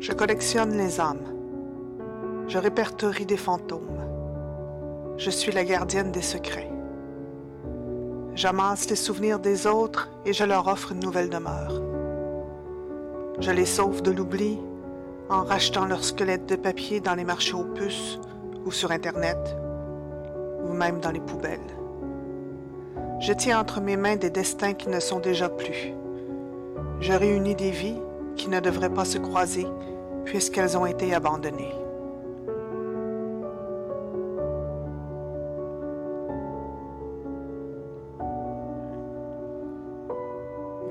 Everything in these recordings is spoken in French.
Je collectionne les âmes. Je répertorie des fantômes. Je suis la gardienne des secrets. J'amasse les souvenirs des autres et je leur offre une nouvelle demeure. Je les sauve de l'oubli en rachetant leurs squelettes de papier dans les marchés aux puces ou sur Internet, ou même dans les poubelles. Je tiens entre mes mains des destins qui ne sont déjà plus. Je réunis des vies qui ne devraient pas se croiser puisqu'elles ont été abandonnées.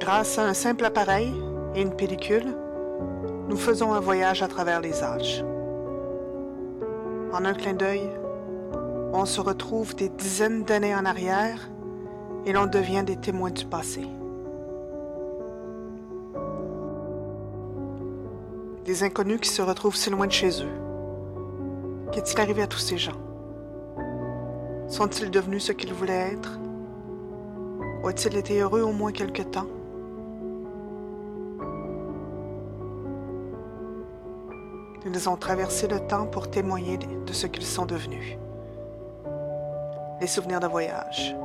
Grâce à un simple appareil et une pellicule, nous faisons un voyage à travers les âges. En un clin d'œil, on se retrouve des dizaines d'années en arrière et l'on devient des témoins du passé. Des inconnus qui se retrouvent si loin de chez eux. Qu'est-il arrivé à tous ces gens? Sont-ils devenus ce qu'ils voulaient être? Ont-ils été heureux au moins quelque temps? Ils ont traversé le temps pour témoigner de ce qu'ils sont devenus. Les souvenirs de voyage,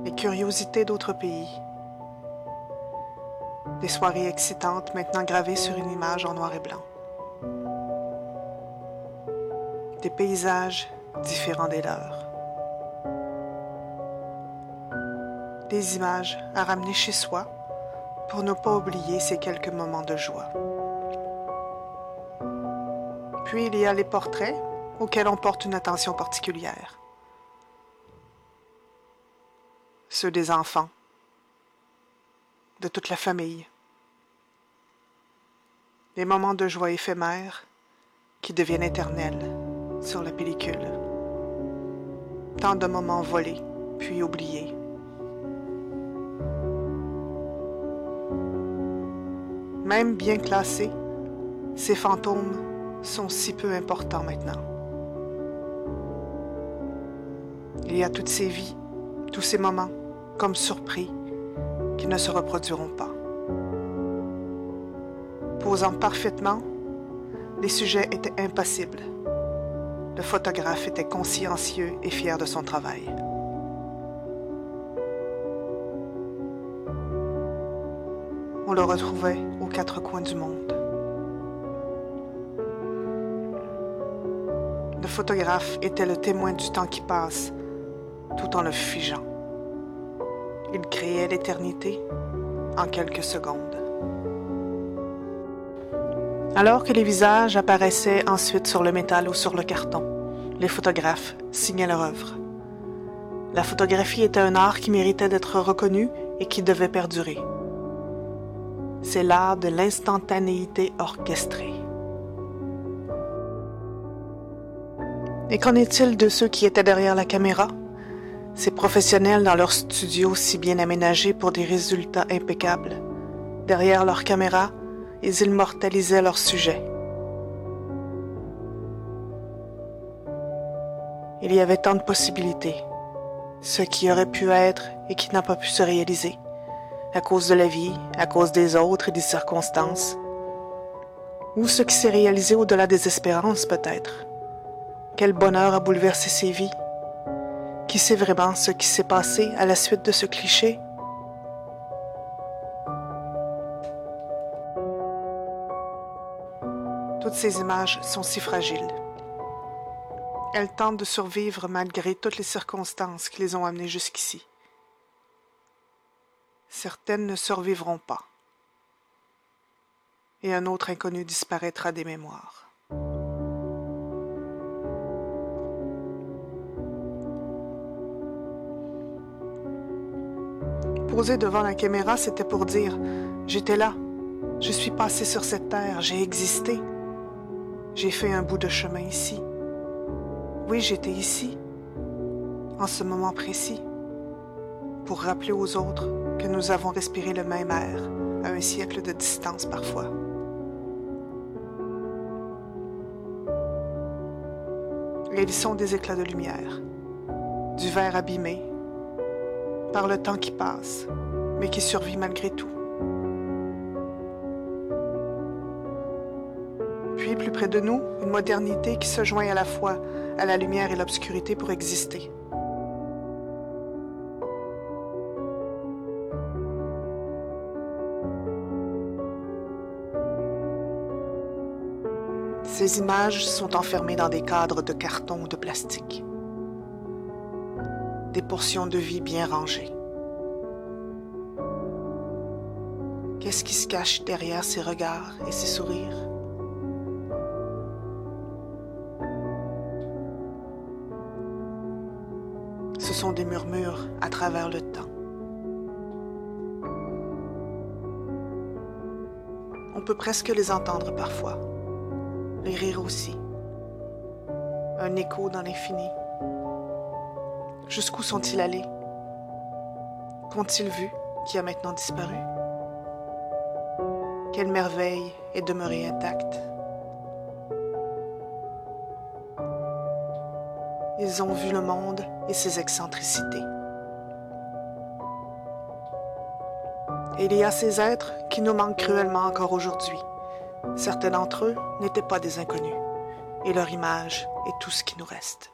les curiosités d'autres pays, des soirées excitantes maintenant gravées sur une image en noir et blanc, des paysages différents des leurs, des images à ramener chez soi pour ne pas oublier ces quelques moments de joie. Puis il y a les portraits auxquels on porte une attention particulière. Ceux des enfants, de toute la famille. Les moments de joie éphémères qui deviennent éternels sur la pellicule. Tant de moments volés, puis oubliés. Même bien classés, ces fantômes sont si peu importants maintenant. Il y a toutes ces vies, tous ces moments, comme surpris, qui ne se reproduiront pas. Posant parfaitement, les sujets étaient impassibles. Le photographe était consciencieux et fier de son travail. On le retrouvait aux quatre coins du monde. Le photographe était le témoin du temps qui passe, tout en le figeant. Il créait l'éternité en quelques secondes. Alors que les visages apparaissaient ensuite sur le métal ou sur le carton, les photographes signaient leur œuvre. La photographie était un art qui méritait d'être reconnu et qui devait perdurer. C'est l'art de l'instantanéité orchestrée. Et qu'en est-il de ceux qui étaient derrière la caméra? Ces professionnels dans leur studio si bien aménagés pour des résultats impeccables. Derrière leur caméra, ils immortalisaient leur sujet. Il y avait tant de possibilités, ce qui aurait pu être et qui n'a pas pu se réaliser, à cause de la vie, à cause des autres et des circonstances, ou ce qui s'est réalisé au-delà des espérances peut-être. Quel bonheur a bouleversé ces vies? Qui sait vraiment ce qui s'est passé à la suite de ce cliché? Toutes ces images sont si fragiles. Elles tentent de survivre malgré toutes les circonstances qui les ont amenées jusqu'ici. Certaines ne survivront pas. Et un autre inconnu disparaîtra des mémoires. Poser devant la caméra, c'était pour dire « J'étais là, je suis passé sur cette terre, j'ai existé. J'ai fait un bout de chemin ici. Oui, j'étais ici, en ce moment précis, pour rappeler aux autres que nous avons respiré le même air, à un siècle de distance parfois. » Et ils sont des éclats de lumière, du verre abîmé, par le temps qui passe, mais qui survit malgré tout. vie plus près de nous, une modernité qui se joint à la fois à la lumière et l'obscurité pour exister. Ces images sont enfermées dans des cadres de carton ou de plastique. Des portions de vie bien rangées. Qu'est-ce qui se cache derrière ces regards et ces sourires? Ce sont des murmures à travers le temps. On peut presque les entendre parfois, les rires aussi. Un écho dans l'infini. Jusqu'où sont-ils allés? Qu'ont-ils vu qui a maintenant disparu? Quelle merveille est demeurée intacte? Ils ont vu le monde et ses excentricités. Et il y a ces êtres qui nous manquent cruellement encore aujourd'hui. Certains d'entre eux n'étaient pas des inconnus, et leur image est tout ce qui nous reste.